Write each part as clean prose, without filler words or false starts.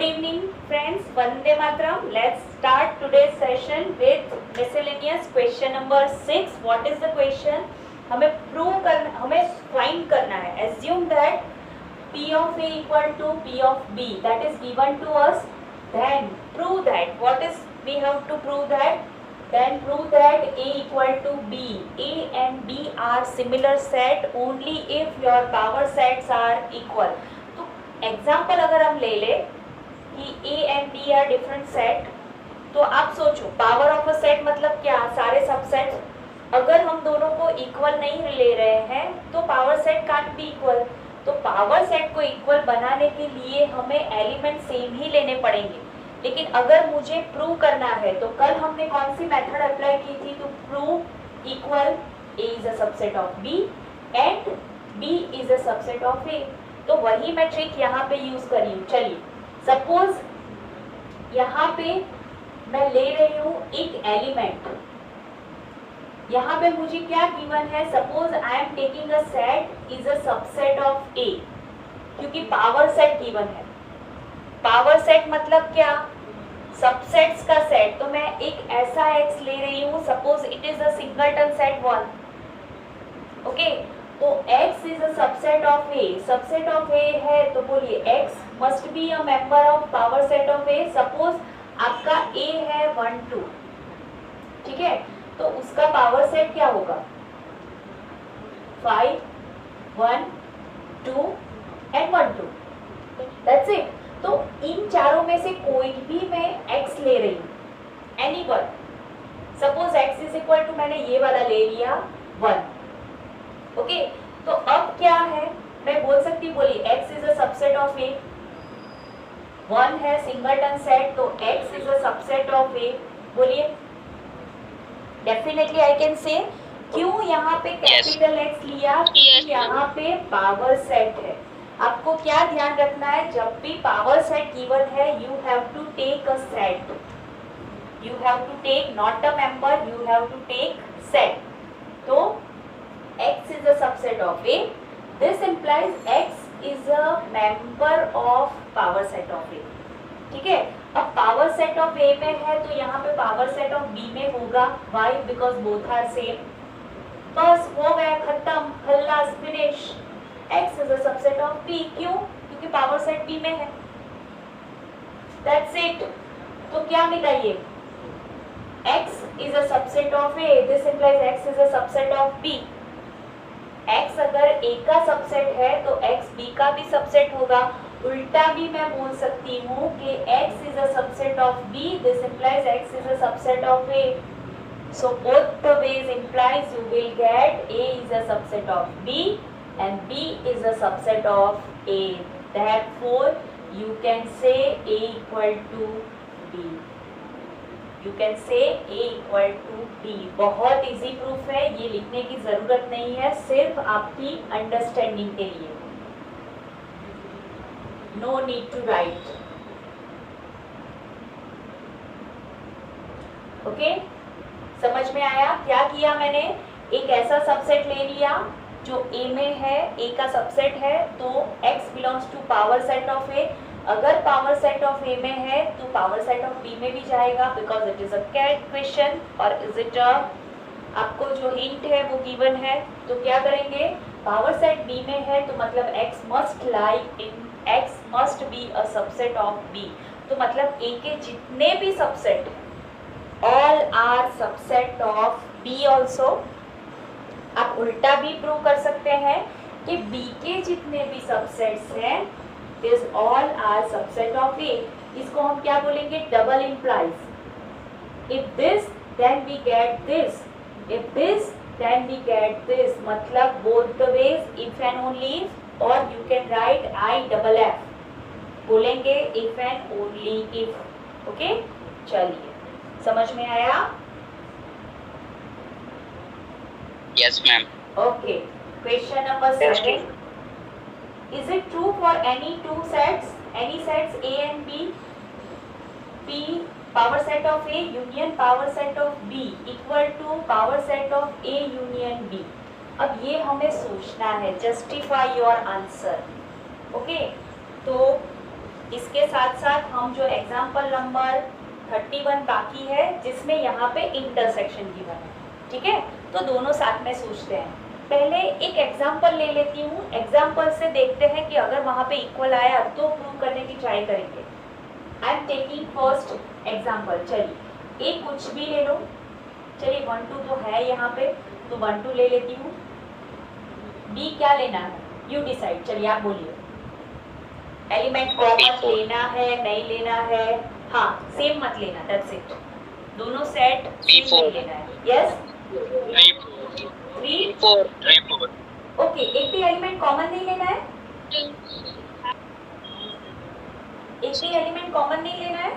evening, friends. Vande Mataram. Let's start today's session with miscellaneous question number 6. What is the question? हमें prove करना, हमें find करना है. Assume that P of A equal to P of B. That is given to us. Then prove that. What is we have to prove that? Then prove that A equal to B. A and B are similar set only if your power sets are equal. तो example अगर हम ले ले कि A and B are different set, तो आप सोचो power of a set मतलब क्या, सारे सबसेट अगर हम दोनों को इक्वल नहीं ले रहे हैं तो power set can't be equal. तो पावर सेट को इक्वल बनाने के लिए हमें एलिमेंट सेम ही लेने पड़ेंगे. लेकिन अगर मुझे प्रूव करना है तो कल हमने कौन सी मेथड अप्लाई की थी to prove equal A is a subset of B and B is a subset of A. तो वही मैं ट्रिक यहाँ पे यूज करी हूँ. चलिए सपोज यहाँ पे मैं ले रही हूँ एक एलिमेंट. यहाँ पे मुझे क्या गिवन है, suppose I am taking a set is a subset of A, क्योंकि पावर सेट गिवन है. पावर सेट मतलब क्या, सबसेट्स का सेट. तो मैं एक ऐसा x ले रही हूँ, suppose it is a singleton set 1. Okay, तो x is a subset of A. Subset of A है तो बोलिए x must be a member of power set of A. Suppose आपका A है 1 2, ठीक है, तो उसका पावर सेट क्या होगा 5 1 2 एंड 1 2. That's it. तो इन चारों में से कोई भी मैं x ले रही हूँ, any one. Suppose x is equal to, मैंने ये वाला ले लिया 1. ओके, तो अब क्या है, मैं बोल सकती, बोलिए x is a subset of A. 1 है सिंगलटन सेट, तो x is a subset of A. बोलिए. डेफिनेटली आई कैन से. क्यों यहाँ पे कैपिटल X लिया, क्योंकि यहाँ पे पावर सेट है. आपको क्या ध्यान रखना है, जब भी पावर सेट गिवन है you have to take a set. You have to take not a member, you have to take set. तो x is a subset of A. This implies x is a member of power set of A. ठीक है. अब power set of A में है तो यहाँ पे power set of B में होगा. Why? Because both are same. बस हो गया, खत्म, खल्लास, finish. x is a subset of B. क्यों? क्योंकि पावर सेट B में है. That's it. तो क्या मिला ये, x is a subset of A. This implies x is a subset of B. x अगर A का सबसेट है तो x B का भी सबसेट होगा. उल्टा भी मैं बोल सकती हूँ कि x is a subset of B. This implies x is a subset of A. So both the ways implies you will get A is a subset of B and B is a subset of A. Therefore you can say A equal to B. You can say A equal to B. बहुत easy proof है, ये लिखने की जरूरत नहीं है, सिर्फ आपकी अंडरस्टैंडिंग के लिए. No need to write. Okay, समझ में आया क्या किया मैंने. एक ऐसा सबसेट ले लिया जो A में है, A का सबसेट है, तो X belongs to power set of A. अगर पावर सेट ऑफ A में है तो पावर सेट ऑफ B में भी जाएगा, because it is a question. और इज इट आपको जो हिंट है वो गिवन है. तो क्या करेंगे, पावर सेट B में है तो मतलब X must lie in, X must be a subset of B. तो मतलब A के जितने भी subset all are subset of B also. आप उल्टा भी प्रूव कर सकते हैं कि B के जितने भी सबसेट्स हैं This all are subset of A. इसको हम क्या बोलेंगे, double implies. If this, then we get this. If this, then we get this. मतलब both the ways, if and only if, or you can write I double F. बोलेंगे if and only if. Okay? चलिए, समझ में आया? Yes, ma'am. Okay. Question number 7. Is it true for any two sets, any sets A and B, P power set of A union power set of B equal to power set of A union B? अब ये हमें सोचना है, justify your answer. Okay, तो इसके साथ साथ हम जो एग्जाम्पल नंबर 31 बाकी है जिसमें यहाँ पे इंटरसेक्शन गिवन है, ठीक है। तो दोनों साथ में सोचते हैं। पहले एक एग्जाम्पल ले लेती हूँ, एग्जाम्पल से देखते हैं कि अगर वहाँ पे इक्वल आया तो प्रूव करने की ट्राई करेंगे। आई एम टेकिंग फर्स्ट एग्जाम्पल। चलिए एक कुछ भी ले लो, चलिए 1 2 तो है यहाँ पे, तो 1 2 ले लेती हूँ। बी क्या लेना है, यू डिसाइड। चलिए आप बोलिए, एलिमेंट कॉमन लेना है नहीं लेना है? हाँ, सेम मत लेना, दैट्स इट। दोनों सेट सेम नहीं लेना है। यस 3 4 ओके, एक भी एलिमेंट कॉमन नहीं लेना है, एक भी एलिमेंट कॉमन नहीं लेना है।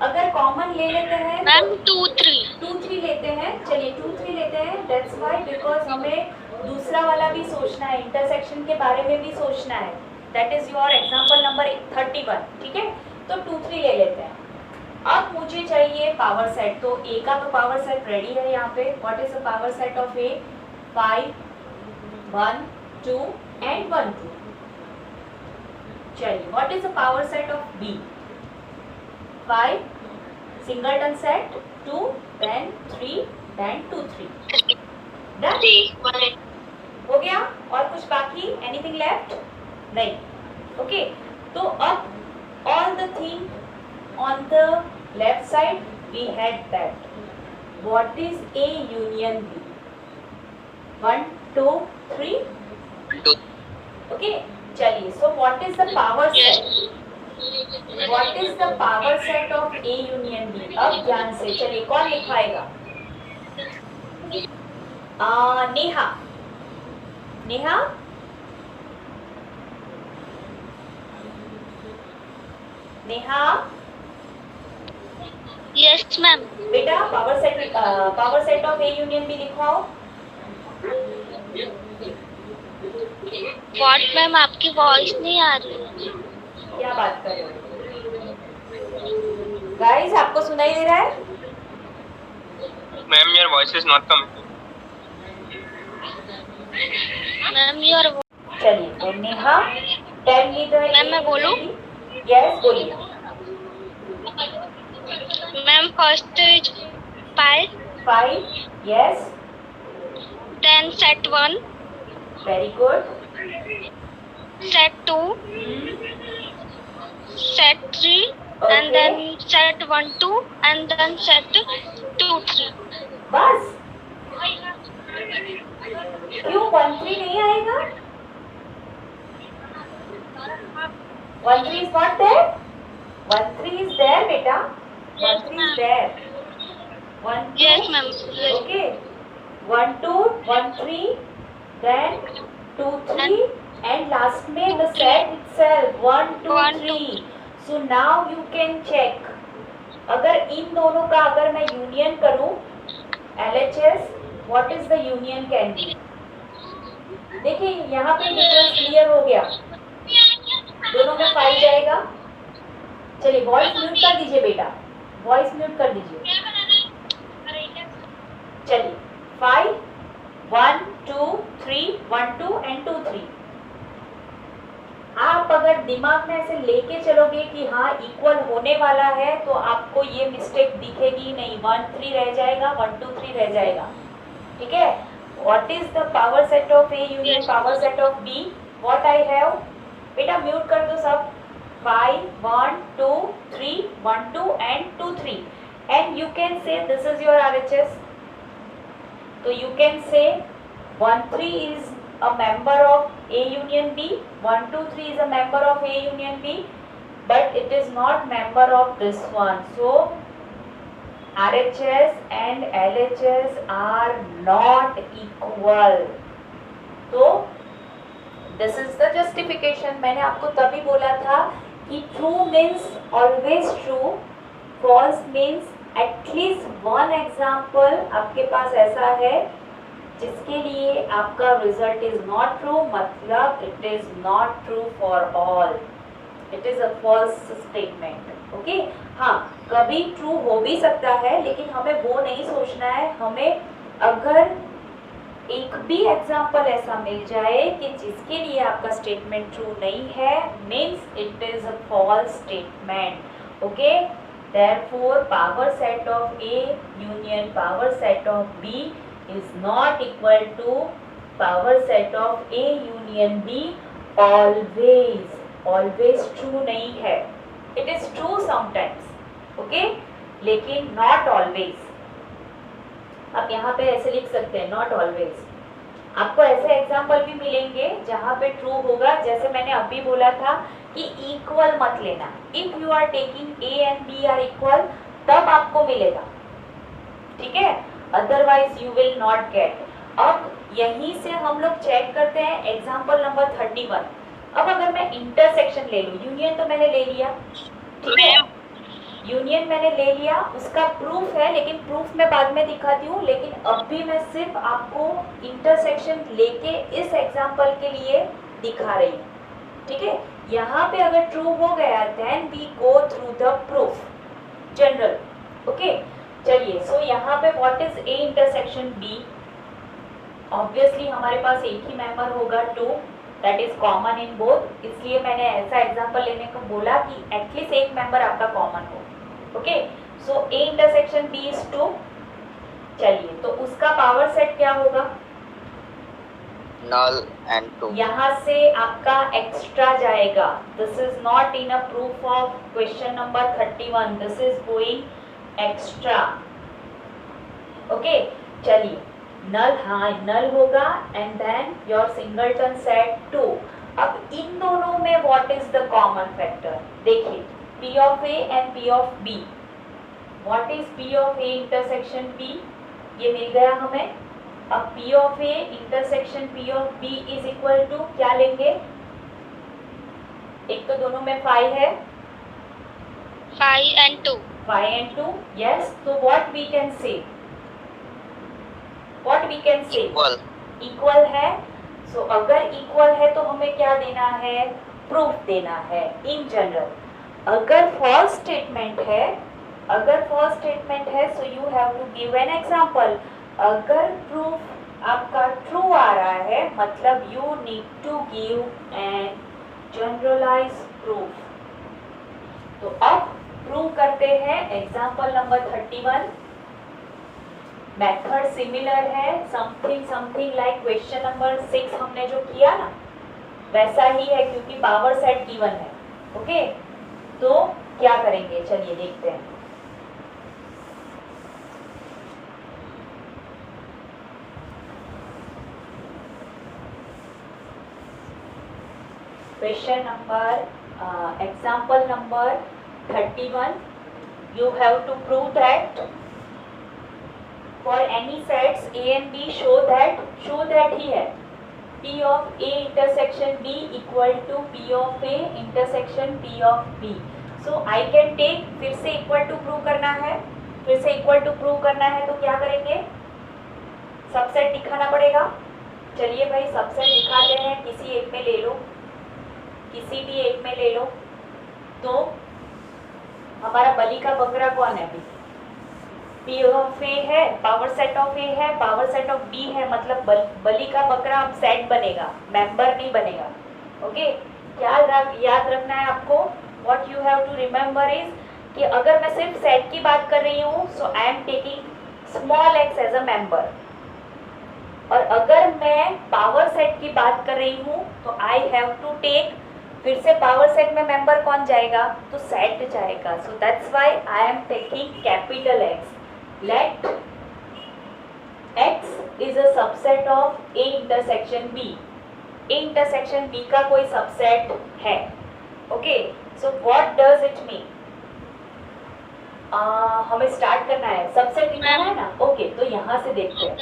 अगर कॉमन ले लेते हैं मैम 2 3 लेते हैं। चलिए 2 3 लेते हैं, दैट्स व्हाई बिकॉज हमें दूसरा वाला भी सोचना है, इंटरसेक्शन के बारे में भी सोचना है। That is your example number 31, ठीक है। तो 2 3 ले लेते हैं। अब मुझे चाहिए पावर सेट, तो ए का तो पावर सेट रेडी है यहाँ पे। What is the power set of A? 5 1 2 and 1 2। चलिए what is the power set of B? 5 singleton set, 2 then 3 then 2 3। Done हो गया? और कुछ बाकी? Anything left? नहीं। ओके, तो अब all the thing on the left side we had that what is A union B? 1 2 3। Okay, चलिए so what is the power set? What is the power set of A union B? अब ध्यान से, चलिए कौन लिखवाएगा? Neha. Neha Neha yes ma'am. बेटा power set of A union B लिखवाओ। What ma'am, आपकी वॉइस नहीं आ रही है। क्या बात कर रहे हो गाइस? आपको सुनाई दे रहा है? Ma'am your voice is not coming. Ma'am your. चलिए तो Neha tell me the. Ma'am मैं बोलूं? यस बोलिए। Ma'am first is 5 yes, then set 1, very good. Set 2, set 3 and then set 1 2 and then set 2 3। बस? क्यों 1 3 नहीं आएगा? 1 3 is not there? 1 3 is there बेटा, 1 3 is there। 1 2, yes ma'am, yes। okay, 1 2 1 3 then 2 3 and last में the set itself 1 2 3। so now you can check, अगर इन दोनों का अगर मैं यूनियन करूं LHS, what is the union can be? देखिए यहाँ पे डिफरेंस क्लियर हो गया, दोनों में 5 जाएगा। चलिए वॉइस म्यूट कर दीजिए बेटा, वॉइस म्यूट कर दीजिए। चलिए 5 1 2 3 1 2 and 2 3। आप अगर दिमाग में ऐसे लेके चलोगे कि हाँ इक्वल होने वाला है तो आपको ये मिस्टेक दिखेगी नहीं, 1 3 रह जाएगा, 1 2 3 रह जाएगा, ठीक है। What is the power set of A union power set of B? What I have? बेटा म्यूट कर दो सब। 5 1 2 3 1 2 and 2 3 and you can say this is your RHS, so you can say 1 3 is a member of A union B, 1 2 3 is a member of A union B, but it is not member of this one, so RHS and LHS are not equal। तो this is the justification। मैंने आपको तभी बोला था कि true means always true, false means at least one example आपके पास ऐसा है जिसके लिए आपका रिजल्ट इज नॉट ट्रू, मतलब it is not true for all, it is a false statement. Okay, हाँ कभी ट्रू हो भी सकता है लेकिन हमें वो नहीं सोचना है। हमें अगर एक भी एग्जाम्पल ऐसा मिल जाए कि जिसके लिए आपका स्टेटमेंट ट्रू नहीं है, means it is a false statement. Okay, therefore power set of A union power set of B is not equal to power set of A union B always. Always true नहीं है. It is true sometimes. Okay, लेकिन not always. आप यहाँ पे ऐसे लिख सकते हैं नॉट ऑलवेज. आपको ऐसे एग्जाम्पल भी मिलेंगे जहाँ पे ट्रू होगा, जैसे मैंने अभी बोला था कि इक्वल मत लेना. If you are taking A and B are equal तब आपको मिलेगा, ठीक है, otherwise you will not get. अब यहीं से हम लोग चेक करते हैं एग्जाम्पल नंबर 31. अब अगर मैं इंटरसेक्शन ले लूँ, यूनियन तो मैंने ले लिया, ठीक है, यूनियन मैंने ले लिया, उसका प्रूफ है, लेकिन प्रूफ मैं बाद में दिखाती हूँ. लेकिन अभी मैं सिर्फ आपको इंटरसेक्शन लेके इस एग्जाम्पल के लिए दिखा रही हूँ, ठीक है. यहाँ पे अगर ट्रू हो गया then we go through the proof general. Okay, चलिए. सो यहाँ पे what is A intersection B. Obviously हमारे पास एक ही मेंबर होगा 2, that is common in both. इसलिए मैंने ऐसा एग्जाम्पल लेने को बोला कि एटलीस्ट एक मेंबर आपका कॉमन हो. Okay, so A intersection B is 2. चलिए, तो उसका पावर सेट क्या होगा, null and 2. यहाँ से आपका एक्स्ट्रा जाएगा. This is not in a proof of question number 31, this is going extra. Okay, चलिए, नल, हाँ नल होगा and then your singleton set 2. अब इन दोनों में what is the common factor. देखिए, P of A and P of B. What is P of A intersection B? ये मिल गया हमें. अब P of A intersection P of B is equal to क्या लेंगे, एक तो दोनों में 5 है, 5 and 2. 5 and 2, yes. तो what we can say, what we can say, Equal. Equal है. सो अगर इक्वल है तो हमें क्या देना है, प्रूफ देना है इन जनरल. अगर फॉल्स स्टेटमेंट है, अगर फॉल्स स्टेटमेंट है so you have to give an example. अगर प्रूफ आपका ट्रू आ रहा है मतलब you need to give an generalise proof. तो अब प्रूव करते हैं एग्जांपल नंबर 31. मेथड सिमिलर है, something something like question number 6 हमने जो किया ना वैसा ही है, क्योंकि पावर सेट गिवन है. ओके, तो क्या करेंगे, चलिए देखते हैं. Question number example number 31. You have to prove that for any sets A and B show that ही है P of A intersection B equal to P of A intersection P of B. So I can take, फिर से equal to prove करना है, फिर से equal to prove करना है, तो क्या करेंगे, सबसेट दिखाना पड़ेगा. चलिए भाई, सबसेट दिखाते हैं. किसी एक में ले लो, किसी भी एक में ले लो. तो हमारा बलि का बकरा कौन है, P of A है, पावर सेट ऑफ A है, पावर सेट ऑफ B है, मतलब बलि का बकरा अब सेट बनेगा, मेंबर नहीं बनेगा. ओके, क्या याद रखना है आपको, what you have to remember is कि अगर मैं सिर्फ सेट की बात कर रही हूँ so I am taking small x as a member, और अगर मैं पावर सेट की बात कर रही हूँ तो आई हैव टू टेक, फिर से पावर सेट में मेंबर कौन जाएगा, तो सेट जाएगा. So that's why I am taking capital X. Let X is a subset of A intersection B. A intersection B का कोई सबसेट है. Okay, so what does it mean, हमें start करना है, सबसेट दिखाना है ना. ओके, तो यहाँ से देखते हैं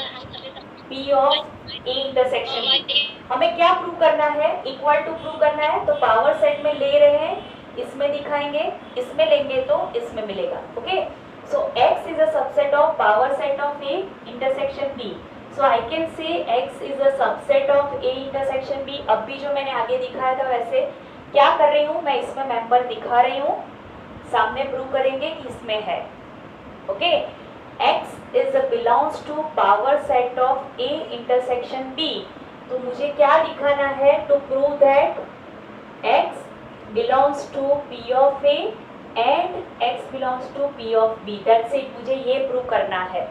P of A intersection B. हमें क्या प्रूव करना है, इक्वल टू प्रूव करना है. तो पावर सेट में ले रहे हैं, इसमें दिखाएंगे, इसमें लेंगे तो इसमें मिलेगा. Okay, so X is a subset of power set of A intersection B. So I can say X is a subset of A intersection B. अब भी जो मैंने आगे दिखाया था वैसे क्या कर रही हूँ, मैं इसमें मेंबर दिखा रही हूँ, सामने प्रूव करेंगे कि इसमें है. Okay, X is belongs to power set of A intersection B. तो मुझे क्या दिखाना है to prove that x belongs to p of a and x belongs to p of b। That's it, मुझे ये प्रूव करना है।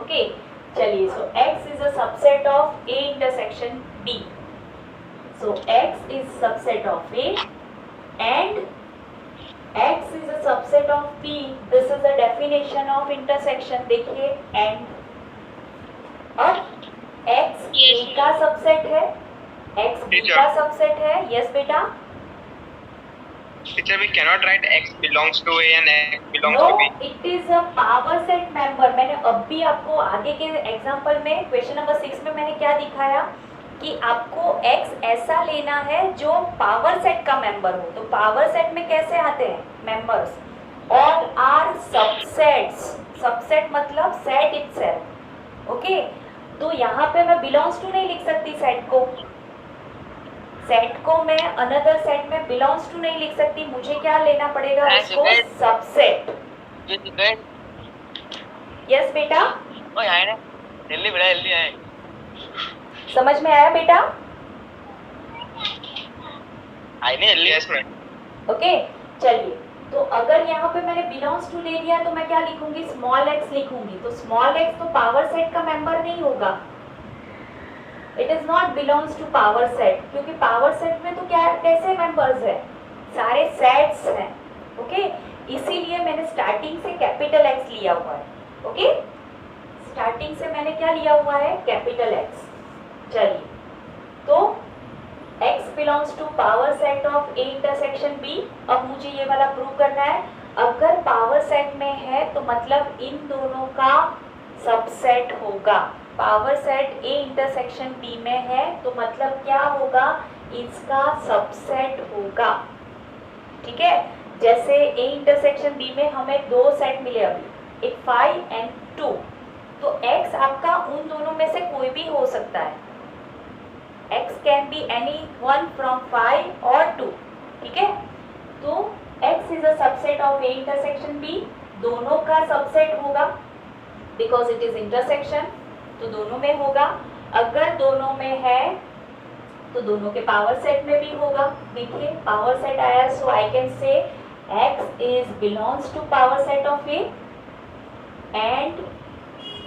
ओके चलिए, सो x is a subset of a intersection b। So x is subset of a and x is a subset of p। this is the definition of intersection। देखिए and अब x a का subset है, x b का subset है। Yes बेटा। Teacher, we cannot write x belongs to a and x belongs No, to b. it is a power set member। मैंने अभी आपको आगे के एग्जांपल में क्वेश्चन नंबर 6 में मैंने क्या दिखाया कि आपको x ऐसा लेना है जो पावर सेट का मेंबर हो। तो पावर सेट में कैसे आते हैं members? All are subsets. Subset मतलब सेट इटसेल्फ। ओके, तो यहाँ पे मैं बिलोंग्स टू नहीं लिख सकती सेट को। सेट को मैं अनदर सेट में बिलोंग्स टू नहीं लिख सकती। मुझे क्या लेना पड़ेगा उसको? सबसेट। यस बेटा। ओ यार जल्दी बड़ा जल्दी आए। समझ में आया बेटा? आई नहीं जल्दी। Yes ma'am. ओके चलिए, तो अगर यहाँ पे मैंने बिलोंग्स टू ले लिया तो मैं क्या लिखूंगी? स्मॉल x लिखूंगी। तो स्मॉल x तो पावर सेट का मेंबर नहीं होगा। It is not belongs to power set, क्योंकि पावर सेट में तो क्या कैसे मेंबर्स है? सारे सेट्स हैं। ओके, इसीलिए मैंने स्टार्टिंग से कैपिटल X लिया हुआ है। ओके, स्टार्टिंग से मैंने क्या लिया हुआ है? Capital X। चलिए, तो x belongs to power set of a intersection b। अब मुझे ये वाला प्रूव करना है। अगर पावर सेट में है तो मतलब इन दोनों का सबसेट होगा। Power set a intersection b में है तो मतलब क्या होगा? इसका सबसेट होगा। ठीक है, जैसे a इंटरसेक्शन b में हमें दो सेट मिले अभी, एक 5 एंड 2। तो x आपका उन दोनों में से कोई भी हो सकता है। x can be any one from 5 और 2। ठीक है, तो x is a subset of a intersection b। दोनों का सबसेट होगा बिकॉज इट इज इंटरसेक्शन, तो दोनों में होगा। अगर दोनों में है तो दोनों के पावर सेट में भी होगा। देखिए पावर सेट आया, so I can say x is belongs to power set of a and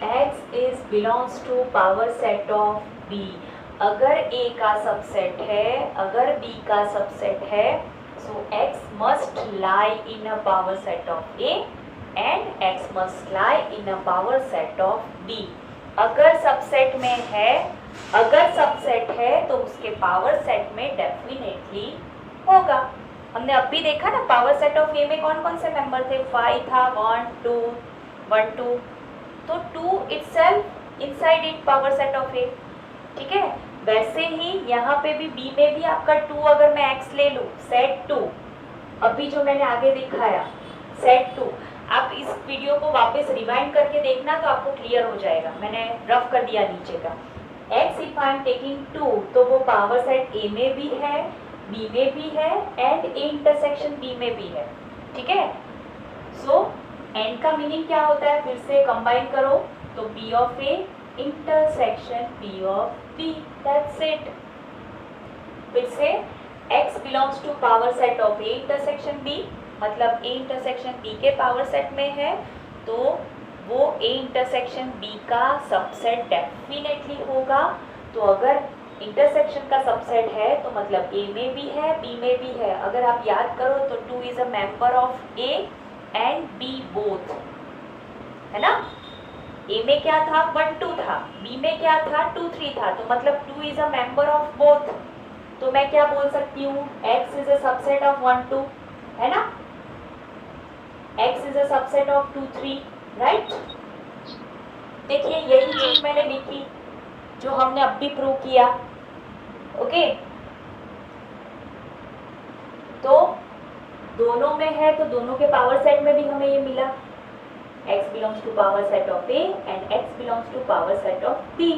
x is belongs to power set of b। अगर a का सबसेट है, अगर b का सबसेट है, so x must lie in a power set of a and x must lie in a power set of b। अगर subset में है, अगर सबसेट है तो उसके पावर सेट में डेफिनेटली होगा। हमने अभी देखा ना पावर सेट ऑफ ए में कौन कौन से मेंबर थे? 5 था, 1 2 1 2। तो 2 itself inside it power set of A. ठीक है, वैसे ही यहाँ पे भी बी में भी आपका 2 अगर मैं x ले लूँ, सेट 2, अभी जो मैंने आगे दिखाया सेट 2, आप इस वीडियो को वापस रिवाइंड करके देखना तो आपको क्लियर हो जाएगा। मैंने रफ कर दिया नीचे का। x if I am taking 2 तो वो पावर सेट a में भी है, b में भी है एंड a इंटरसेक्शन b में भी है। ठीक है, सो एंड का मीनिंग क्या होता है? फिर से कंबाइन करो तो b of a intersection b of b। That's it. फिर से x belongs to power set of a intersection b, मतलब a इंटरसेक्शन b के पावर सेट में है तो वो a इंटरसेक्शन b का सबसेट डेफिनेटली होगा। तो अगर इंटरसेक्शन का सबसेट है तो मतलब a में भी है, b में भी है। अगर आप याद करो तो 2 is a member of a and b both, है ना? a में क्या था? 1 2 था, b में क्या था? 2 3 था। तो मतलब 2 is a member of both. तो मैं क्या बोल सकती हूँ? x is a subset of 1 2, है ना? x is a subset of 2 3, right? देखिए यही चीज मैंने लिखी जो हमने अब भी प्रूव किया। ओके, तो दोनों में है तो दोनों के पावर सेट में भी हमें ये मिला, x belongs to power set of a and x belongs to power set of b।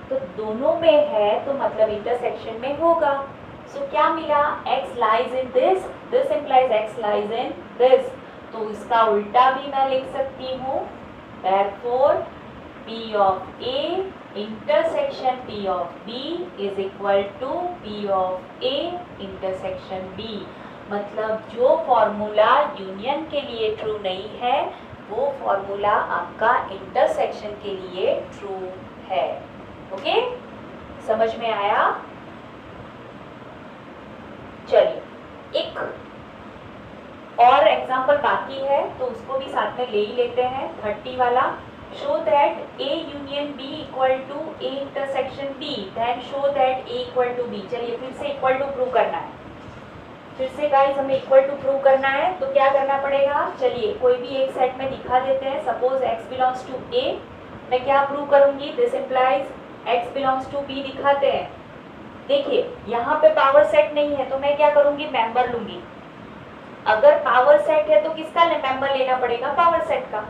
तो दोनों में है तो मतलब इंटरसेक्शन में होगा। सो क्या मिला? x lies in this, this implies x lies in this. तो इसका उल्टा भी मैं लिख सकती हूँ, Therefore P of A intersection P of B is equal to P of A intersection B। मतलब जो फॉर्मूला यूनियन के लिए ट्रू नहीं है वो फॉर्मूला आपका इंटरसेक्शन के लिए ट्रू है। ओके, समझ में आया? चलिए एक और एग्जांपल बाकी है तो उसको भी साथ में ले ही लेते हैं। 30 वाला, show that A union B equal to A intersection B, then show that A equal to B। चलिए फिर से इक्वल टू प्रूव करना है, फिर से गाइस हमें इक्वल टू प्रूव करना है। तो क्या करना पड़ेगा, चलिए कोई भी एक सेट में दिखा देते हैं। Suppose x belongs to A, मैं क्या प्रूव करूंगी, this implies x belongs to B दिखाते हैं। देखिए यहाँ पे पावर सेट नहीं है तो मैं क्या करूंगी, मेंबर लूंगी। अगर पावर सेट है तो किसका मेंबर लेना पड़ेगा, पावर सेट का।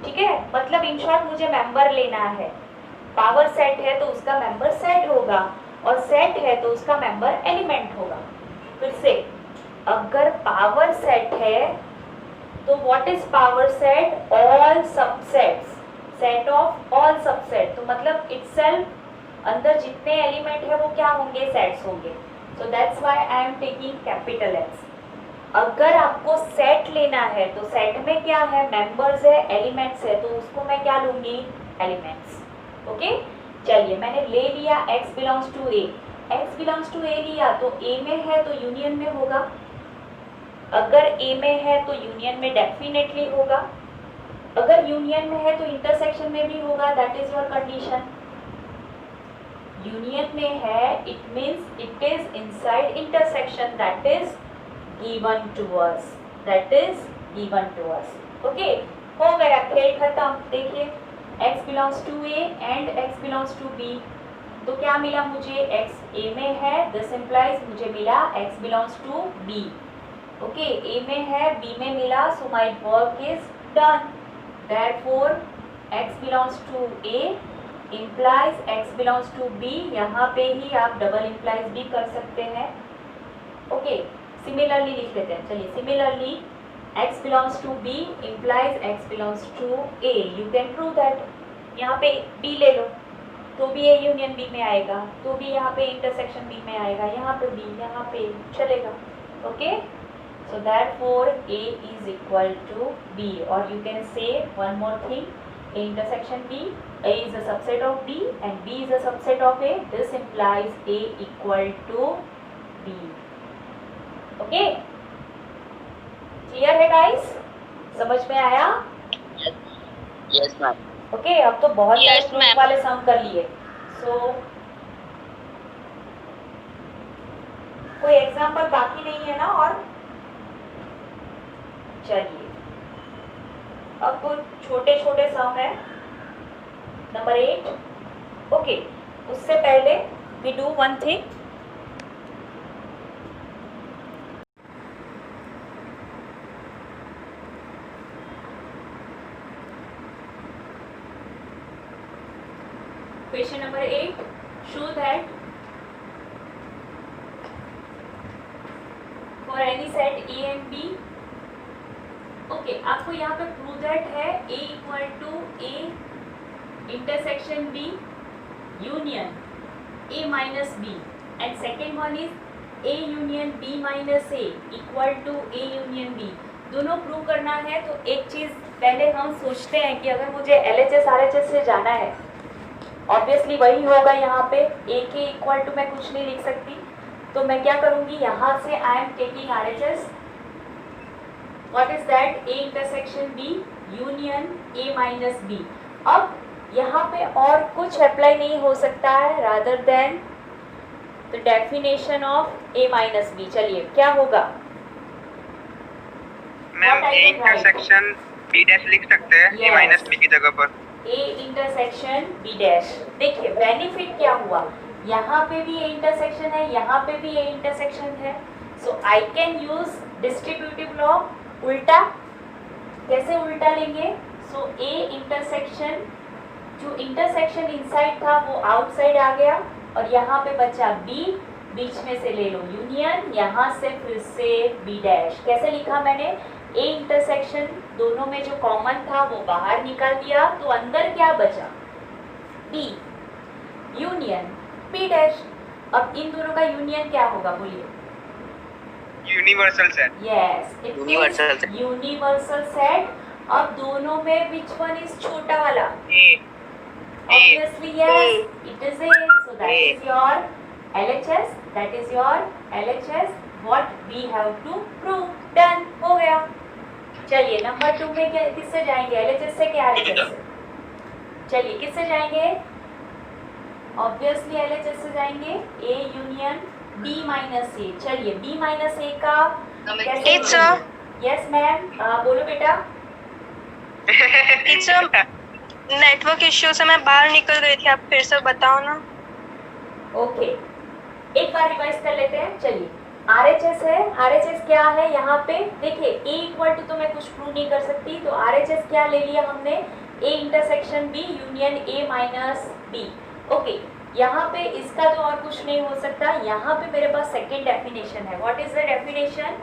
ठीक है, मतलब इन शॉर्ट मुझे मेंबर लेना है। पावर सेट है तो उसका मेंबर सेट होगा और सेट है तो उसका मेंबर एलिमेंट होगा। फिर से अगर पावर सेट है तो what is power set, all subsets, set of all subset. तो मतलब इटसेल्फ अंदर जितने एलिमेंट है वो क्या होंगे, सेट्स होंगे। So that's why I am taking capital X। अगर आपको सेट लेना है तो सेट में क्या है, मेंबर्स है, एलिमेंट्स है, तो उसको मैं क्या लूंगी, एलिमेंट्स। ओके, चलिए मैंने ले लिया x belongs to A। x belongs to A लिया तो A में है तो यूनियन में होगा। अगर A में है तो यूनियन में डेफिनेटली होगा, अगर यूनियन में है तो इंटरसेक्शन में भी होगा। That is your condition. Union में है it means it is inside intersection, that is given to us, that is given to us। Okay, हो गया, खेल खत्म। देखिए x belongs to A and x belongs to B, तो क्या मिला मुझे, x A में है, दिस implies मुझे मिला x belongs to B। Okay, A में है, B में मिला, so my work is done। Therefore x belongs to A implies x belongs to B। यहाँ पे ही आप डबल implies भी कर सकते हैं। ओके, सिमिलरली लिख लेते हैं। चलिए similarly x belongs to B implies x belongs to A। You can prove that. यहाँ पे B ले लो तो भी A यूनियन B में आएगा, तो भी यहाँ पे इंटरसेक्शन B में आएगा, यहाँ पे B, यहाँ पे चलेगा। Okay, so therefore A is equal to B। और you can say one more thing, A intersection B, A is a subset of B and B is a subset of A। This implies A equal to B। Okay, clear है guys, समझ में आया? Yes ma'am. Okay, अब तो बहुत सारे proof वाले सम कर लिए। सो कोई एग्जांपल बाकी नहीं है ना? और चलिए अब छोटे छोटे सम है। नंबर 8। ओके, उससे पहले we do one thing. Question number 8, show that for any set A and B, okay, आपको यहाँ पे प्रूव दैट है A equal to A intersection B union A minus B and second one is A union B minus A equal to A union B। दोनों प्रूव करना है तो एक चीज़ पहले हम सोचते हैं कि अगर मुझे LHS RHS से जाना है, ऑब्वियसली वही होगा। यहाँ पे A के इक्वल टू मैं कुछ नहीं लिख सकती, तो मैं क्या करूँगी, यहाँ से आई am taking RHS। What is that, A intersection B union A minus B। अब यहाँ पे और कुछ अप्लाई नहीं हो सकता है rather than the definition of A minus B। चलिए क्या होगा ma'am, A intersection B dash लिख सकते हैं A माइनस B की जगह पर। A intersection B dash. देखिए बेनिफिट क्या हुआ, यहाँ पे भी A इंटरसेक्शन है, यहाँ पे भी A इंटरसेक्शन है। So I can use distributive law, उल्टा। कैसे उल्टा लेंगे, सो A इंटरसेक्शन, जो इंटरसेक्शन इनसाइड था वो आउटसाइड आ गया और यहाँ पे बचा B, बीच में से ले लो यूनियन, यहाँ से फिर से B डैश। कैसे लिखा मैंने, ए इंटरसेक्शन दोनों में जो कॉमन था वो बाहर निकाल दिया, तो अंदर क्या बचा? B union B dash. अब इन दोनों का यूनियन क्या होगा, बोलिए? Universal set. Yes, it Universal set. Universal set. अब दोनों में विच वन इज छोटा वाला? ए Obviously yes, it is A. So that is your LHS. That is your LHS. What we have to prove. Done. हो गया। चलिए number 2 में क्या किससे जाएंगे? LHS से क्या RHS से? चलिए किससे जाएंगे? Obviously LHS से जाएंगे। A union B minus A। चलिए B माइनस A का कैसे? Teacher. Yes मैम, बोलो बेटा। टीचर, नेटवर्क इश्यू से मैं बाहर निकल गई थी, आप फिर से बताओ ना। ओके, एक बार रिवाइज कर लेते हैं। चलिए RHS है, RHS क्या है यहाँ पे? देखिए A इक्वल टू तो मैं कुछ प्रूव नहीं कर सकती, तो RHS क्या ले लिया हमने? A intersection B union A minus B। Okay, यहाँ पे इसका तो और कुछ नहीं हो सकता। यहाँ पे मेरे पास सेकेंड डेफिनेशन है। What is the definition?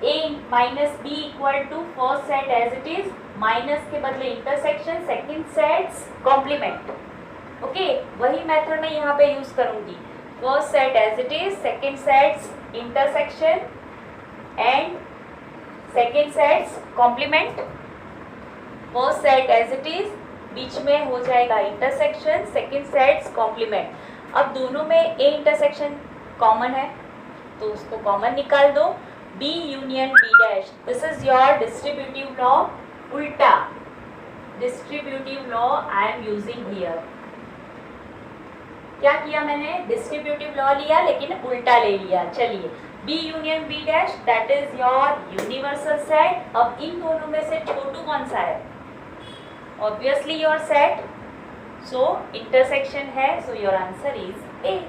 A minus B equal to first set as it is, minus के बदले intersection, second set's complement. Okay, वही मेथड मैं यहाँ पे यूज करूंगी। First set as it is, second set's intersection and second set's complement. First set as it is, बीच में हो जाएगा इंटरसेक्शन, सेकंड सेट्स कॉम्प्लीमेंट। अब दोनों में ए इंटरसेक्शन कॉमन है तो उसको कॉमन निकाल दो। B union B dash, this is your distributive law. उल्टा distributive law I am using here. क्या किया मैंने? डिस्ट्रीब्यूटिव लॉ लिया लेकिन उल्टा ले लिया। चलिए B union B dash that is your universal set. अब इन दोनों में से छोटू कौन सा है? Obviously your set, so intersection है, so your answer is A.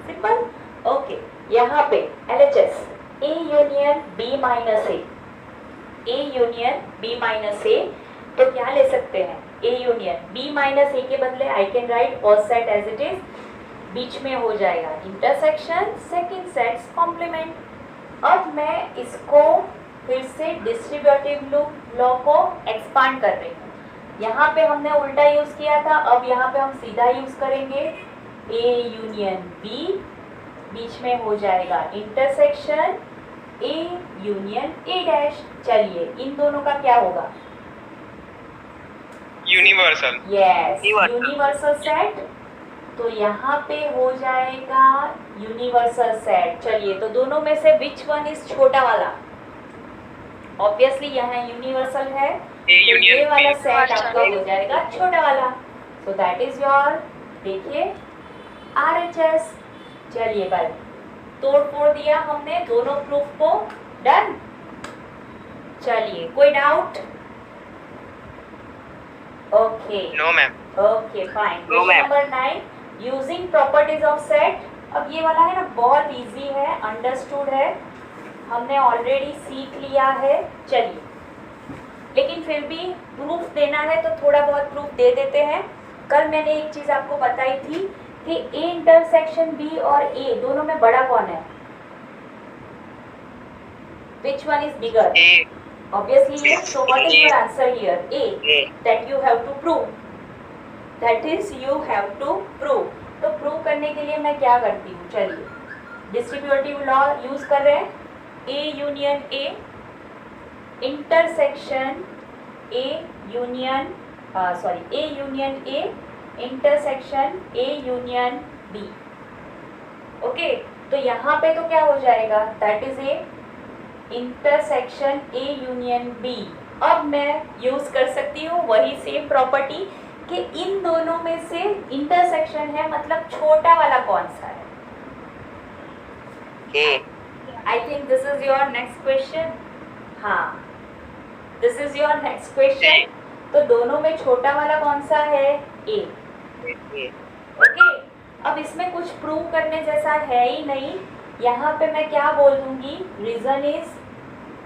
Simple. Okay, यहाँ पे LHS A union B minus A, A union B minus A, तो क्या ले सकते हैं? A union B minus A के बदले I can write first set as it is, बीच में हो जाएगा इंटरसेक्शन, सेकंड सेट्स कॉम्प्लीमेंट। अब मैं इसको फिर से डिस्ट्रीब्यूटिव लॉ को एक्सपांड कर रही हूँ। यहाँ पे हमने उल्टा यूज किया था, अब यहाँ पे हम सीधा यूज करेंगे। ए यूनियन बी, बीच में हो जाएगा intersection, A union A dash. चलिए इन दोनों का क्या होगा? यूनिवर्सल। Yes, universal set. तो यहाँ पे हो जाएगा यूनिवर्सल सेट। चलिए तो दोनों में से विच वन इज छोटा वाला? ऑब्वियसली यहाँ यूनिवर्सल है, तो ये वाला सेट आपका हो जाएगा छोटा वाला। सो दैट इज योर, देखिए RHS। चलिए भाई, तोड़ फोड़ दिया हमने दोनों प्रूफ को। डन। चलिए कोई doubt? Okay, no ma'am. Okay fine. No, ma'am. Number 9, using properties of set. अब ये वाला है ना, बहुत इजी है, अंडरस्टूड है, हमने ऑलरेडी सीख लिया है। चलिए, लेकिन फिर भी प्रूफ देना है तो थोड़ा बहुत प्रूफ दे देते हैं। कल मैंने एक चीज आपको बताई थी कि ए इंटरसेक्शन बी और ए दोनों में बड़ा कौन है? Which one is bigger? A. Obviously yes. So what is your answer here? A. A. That you have to prove. That is you have to prove. तो प्रूव करने के लिए मैं क्या करती हूँ? चलिए डिस्ट्रीब्यूटिव लॉ यूज कर रहे हैं। A union A intersection A union A union A intersection A union B। Okay, तो यहाँ पे तो क्या हो जाएगा? That is A intersection A union B। अब मैं यूज कर सकती हूँ वही सेम प्रॉपर्टी कि इन दोनों में से इंटरसेक्शन है, मतलब छोटा वाला कौन सा है? A. I think this is your next question. हाँ, this is your next question. तो दोनों में छोटा वाला कौन सा है? A। A. ओके, अब इसमें कुछ प्रूव करने जैसा है ही नहीं। यहाँ पे मैं क्या बोल दूंगी? रीजन इज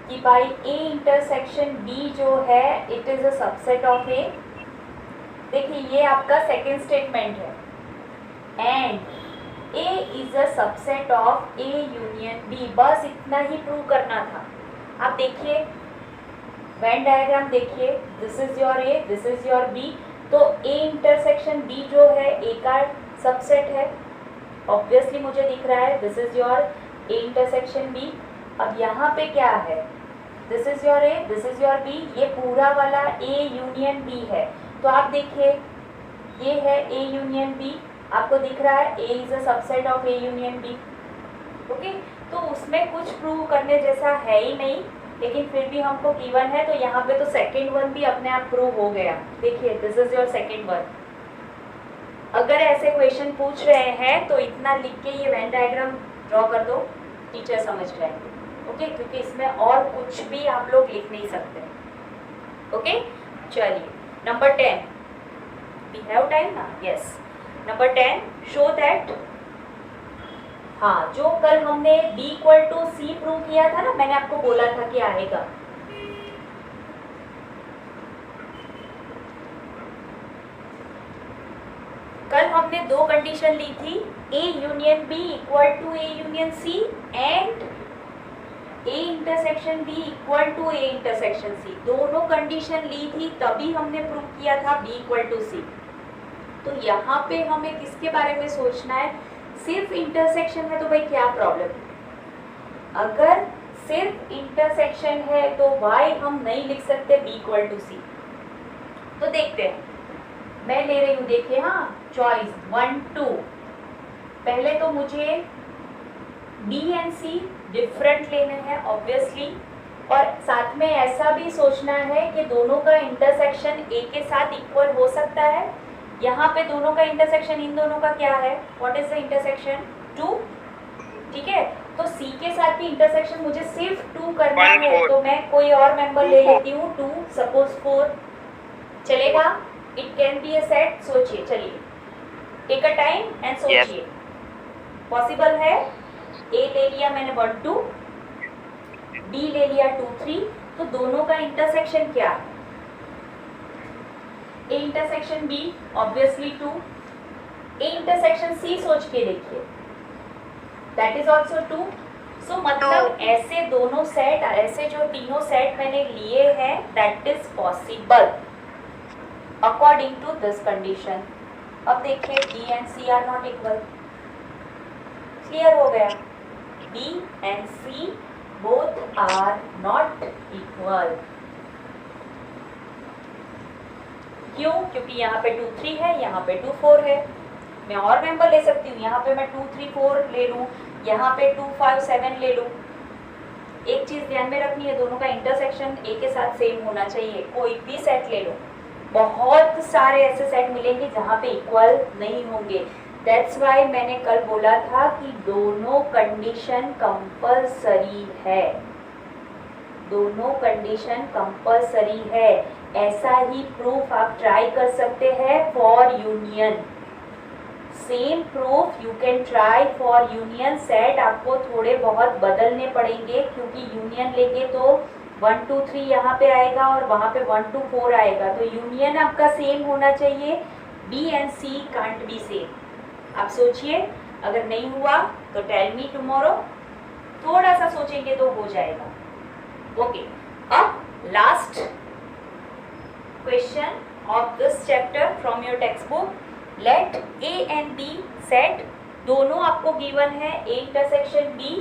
कि भाई ए इंटरसेक्शन बी जो है it is a subset of A. देखिए ये आपका सेकेंड स्टेटमेंट है, and A is a subset of A union B. बस इतना ही प्रूव करना था। आप देखिए वेन डायग्राम देखिए, this is your A, this is your B, तो ए इंटरसेक्शन बी जो है ए का सबसेट है, ऑब्वियसली मुझे दिख रहा है, this is your A intersection B. अब यहाँ पे क्या है, this is your A, this is your B, ये पूरा वाला ए यूनियन बी है, तो आप देखिए ये है ए यूनियन बी, आपको दिख रहा है A is a subset of A union B. Okay, तो उसमें कुछ प्रूव करने जैसा है ही नहीं, लेकिन फिर भी हमको गिवन है, तो यहाँ पे तो सेकेंड वन भी अपने आप प्रूव हो गया। देखिए this is your second one. अगर ऐसे क्वेश्चन पूछ रहे हैं तो इतना लिख के ये वेन डायग्राम ड्रॉ कर दो, टीचर समझ जाएंगे। ओके, क्योंकि इसमें और कुछ भी आप लोग लिख नहीं सकते। ओके, चलिए नंबर 10, वी हैव टाइम ना, यस। नंबर 10, शो दैट, हाँ जो कल हमने B equal to C prove किया था ना, मैंने आपको बोला था कि आएगा। कल हमने दो कंडीशन ली थी, A union B equal to A union C and A intersection B equal to A intersection C, दोनों कंडीशन ली थी, तभी हमने प्रूव किया था B इक्वल टू C। तो यहाँ पे हमें किसके बारे में सोचना है, सिर्फ इंटरसेक्शन है तो भाई क्या प्रॉब्लम, अगर सिर्फ इंटरसेक्शन है तो वाई हम नहीं लिख सकते B इक्वल टू C। तो देखते हैं, मैं ले रही हूँ, देखिए हाँ, चॉइस 1 2, पहले तो मुझे B एंड C डिफरेंट लेने हैं ऑब्वियसली, और साथ में ऐसा भी सोचना है कि दोनों का इंटरसेक्शन A के साथ इक्वल हो सकता है। यहाँ पे दोनों का इंटरसेक्शन इन दोनों का क्या है, व्हाट इज द इंटरसेक्शन 2, ठीक है, तो C के साथ भी इंटरसेक्शन मुझे सिर्फ 2 करना है, तो मैं कोई और मेंबर ले लेती हूँ, 2 सपोज 4 चलेगा, it can be a set. सोचिए, चलिए टेक अ टाइम एंड सोचिए, पॉसिबल है। A ले लिया मैंने 1 2, B ले लिया 2 3, तो दोनों का इंटरसेक्शन क्या है, A intersection B obviously 2, A intersection C सोच के देखिए, दैट इज ऑल्सो 2। सो मतलब ऐसे दोनों सेट, ऐसे जो तीनों सेट मैंने लिए हैं, that is possible according to this condition. अब देखिए B and C are not equal, clear हो गया, B and C both are not equal. क्यों, क्योंकि यहाँ पे 2 3 है, यहाँ पे 2 4 है, मैं और मेंबर ले सकती हूँ, यहाँ पे मैं 2 3 4 ले लूँ, यहाँ पे 2 5 7 ले लूँ। एक चीज़ ध्यान में रखनी है, दोनों का इंटरसेक्शन A के साथ सेम होना चाहिए, कोई भी सेट ले लो, बहुत सारे ऐसे सेट मिलेंगे जहाँ पे इक्वल नहीं होंगे। दैट्स वाई मैंने कल बोला था कि दोनों कंडीशन कंपलसरी है, दोनों कंडीशन कंपलसरी है। ऐसा ही प्रूफ आप ट्राई कर सकते हैं for union, same proof you can try for union. Set आपको थोड़े बहुत बदलने पड़ेंगे, क्योंकि यूनियन लेंगे तो 1 2 3 यहाँ पे आएगा और वहाँ पे 1 2 4 आएगा, तो यूनियन आपका सेम होना चाहिए। B and C can't be same. आप सोचिए, अगर नहीं हुआ तो टेल मी टुमारो, थोड़ा सा सोचेंगे तो हो जाएगा। ओके, अब last question of this chapter from your text book, let A and B set, दोनों आपको गिवन है, A intersection B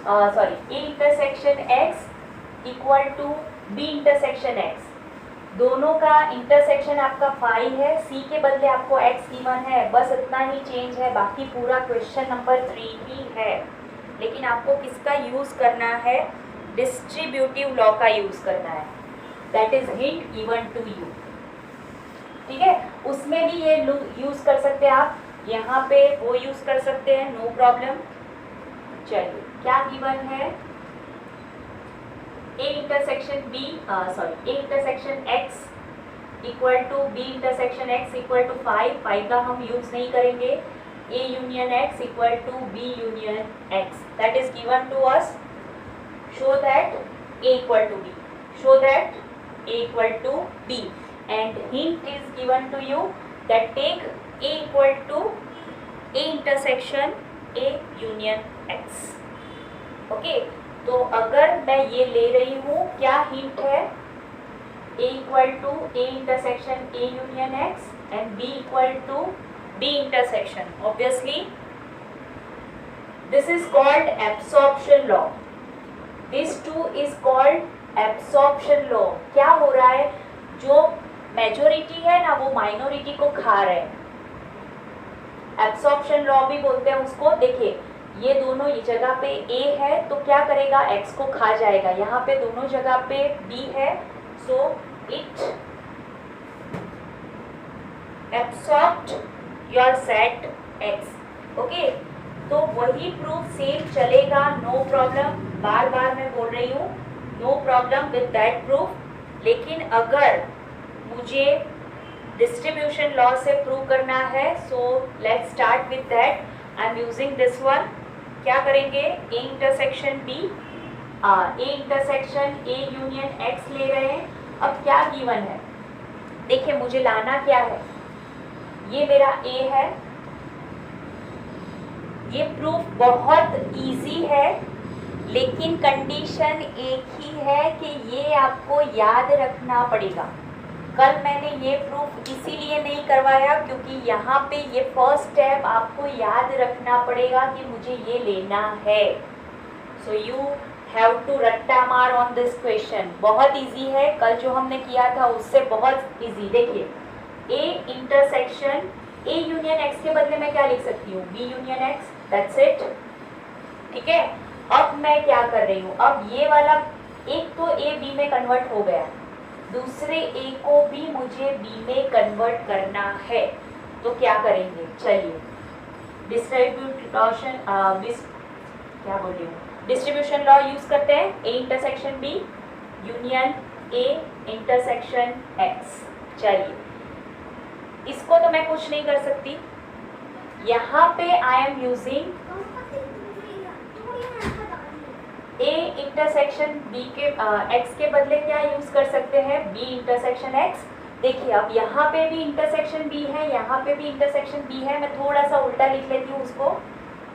sorry A intersection X equal to B intersection X, दोनों का इंटरसेक्शन आपका 5 है, C के बदले आपको X गिवन है, बस इतना ही चेंज है, बाकी पूरा क्वेश्चन नंबर 3 ही है। लेकिन आपको किसका यूज़ करना है, डिस्ट्रीब्यूटिव लॉ का यूज़ करना है, that is hint given to you, ठीक है। उसमें भी ये यूज़ कर सकते हैं आप, यहाँ पे वो यूज़ कर सकते हैं, नो प्रॉब्लम। चलिए क्या गिवन है, A intersection B sorry A intersection X equal to B intersection X equal to 5 का हम यूज़ नहीं करेंगे, A union X equal to B union X, that is given to us. Show that A equal to B, show that A equal to B, and hint is given to you that take A equal to A intersection A union X. Okay, तो अगर मैं ये ले रही हूँ, क्या hint है? A equal to A intersection A union X and B equal to B intersection. Obviously this is called absorption law. This too is called absorption law. क्या हो रहा है? जो मेजोरिटी है ना वो माइनॉरिटी को खा रहे हैं. एब्सॉर्प्शन लॉ भी बोलते हैं उसको. देखिए ये दोनों ये जगह पे A है तो क्या करेगा? X को खा जाएगा. यहाँ पे दोनों जगह पे B है, so it absorbed your set X. Okay, तो वही प्रूफ सेम चलेगा, नो प्रॉब्लम. बार बार मैं बोल रही हूँ, no problem with that proof. लेकिन अगर मुझे डिस्ट्रीब्यूशन लॉ से प्रूव करना है, so let's start with that. I am using this one. क्या करेंगे? A intersection B, A intersection A union X ले रहे हैं. अब क्या गिवन है? देखिए मुझे लाना क्या है? ये मेरा A है. ये प्रूफ बहुत इजी है, लेकिन कंडीशन एक ही है कि ये आपको याद रखना पड़ेगा. कल मैंने ये प्रूफ इसीलिए नहीं करवाया क्योंकि यहाँ पे ये फर्स्ट स्टेप आपको याद रखना पड़ेगा कि मुझे ये लेना है. सो यू हैव टू रट्टा मार ऑन दिस क्वेश्चन. बहुत इजी है, कल जो हमने किया था उससे बहुत इजी. देखिए A intersection A union X के बदले मैं क्या लिख सकती हूँ? B union X. That's it. ठीक है. अब मैं क्या कर रही हूँ? अब ये वाला एक तो A B में कन्वर्ट हो गया, दूसरे A को भी मुझे B में कन्वर्ट करना है. तो क्या करेंगे? चलिए डिस्ट्रीब्यूशन क्या बोल रही हूँ, डिस्ट्रीब्यूशन लॉ यूज करते हैं. A intersection B union A intersection X. चलिए इसको तो मैं कुछ नहीं कर सकती. यहाँ पे आई am using A intersection B के X के बदले क्या यूज कर सकते हैं? B intersection X. देखिए अब यहाँ पे भी इंटरसेक्शन B है, यहाँ पे भी इंटरसेक्शन B है. मैं थोड़ा सा उल्टा लिख लेती हूँ उसको,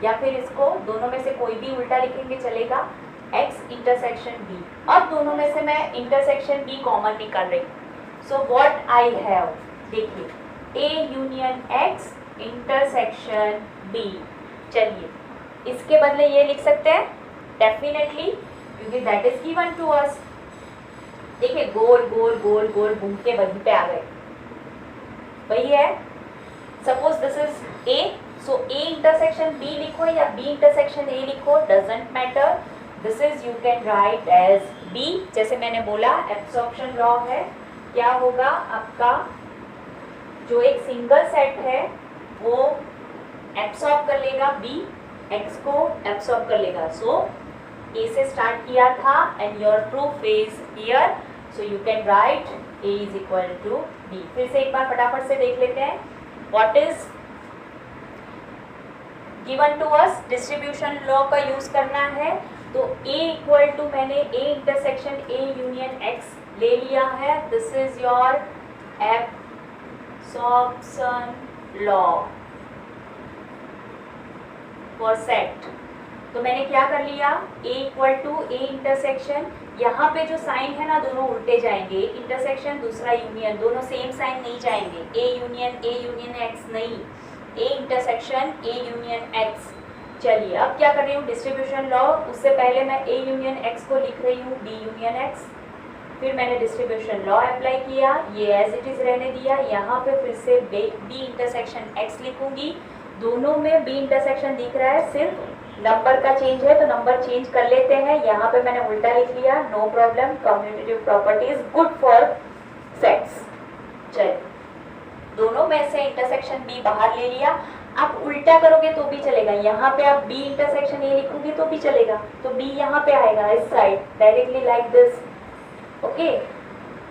या फिर इसको, दोनों में से कोई भी उल्टा लिखेंगे चलेगा. X intersection B. अब दोनों में से मैं इंटरसेक्शन B कॉमन निकाल रही हूँ. सो व्हाट आई हैव, देखिए A union X intersection B. चलिए इसके बदले ये लिख सकते हैं डेफिनेटली, क्योंकि that is given to us. देखिए गोल गोल गोल गोल घूम के वहीं पे आ गए, वही है. Suppose this is A, so A intersection B लिखो या B इंटरसेक्शन A लिखो, doesn't matter. This is you can write as B. जैसे मैंने बोला एब्सॉर्प्शन लॉ है. क्या होगा आपका? जो एक सिंगल सेट है वो एब्सॉर्ब कर लेगा B, X को एब्सॉर्ब कर लेगा. सो A से स्टार्ट किया था and your proof is here. So you can write A is equal to B. फिर से एक बार फटाफट से देख लेते हैं. What is given to us? Distribution law का यूज करना है. तो A इक्वल टू मैंने A intersection A union X ले लिया है. This is your absorption law for set. तो मैंने क्या कर लिया? A equal to A intersection. यहाँ पे जो साइन है ना दोनों उल्टे जाएंगे. एक इंटरसेक्शन दूसरा यूनियन, दोनों सेम साइन नहीं जाएंगे. A यूनियन X नहीं, A intersection A union X. चलिए अब क्या कर रही हूँ? Distribution law. उससे पहले मैं A यूनियन X को लिख रही हूँ B यूनियन X. फिर मैंने डिस्ट्रीब्यूशन लॉ अप्लाई किया, ये एज इट इज रहने दिया. यहाँ पे फिर से B इंटरसेक्शन X लिखूंगी. दोनों में B इंटरसेक्शन दिख रहा है, सिर्फ नंबर का चेंज है तो नंबर चेंज कर लेते हैं. यहाँ पे मैंने उल्टा लिख लिया, no problem. Commutative properties good for sets. चलिए दोनों में से इंटरसेक्शन B बाहर ले लिया. आप उल्टा करोगे तो भी चलेगा. यहाँ पे आप B इंटरसेक्शन A लिखोगे तो भी चलेगा. तो B यहाँ पे आएगा इस side directly like this. Okay,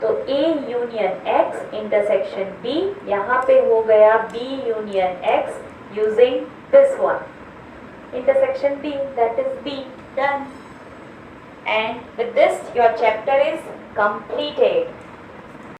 तो A union X intersection B. यहाँ पे हो गया B union X using this one intersection B, that is B. Done. And with this your chapter is completed.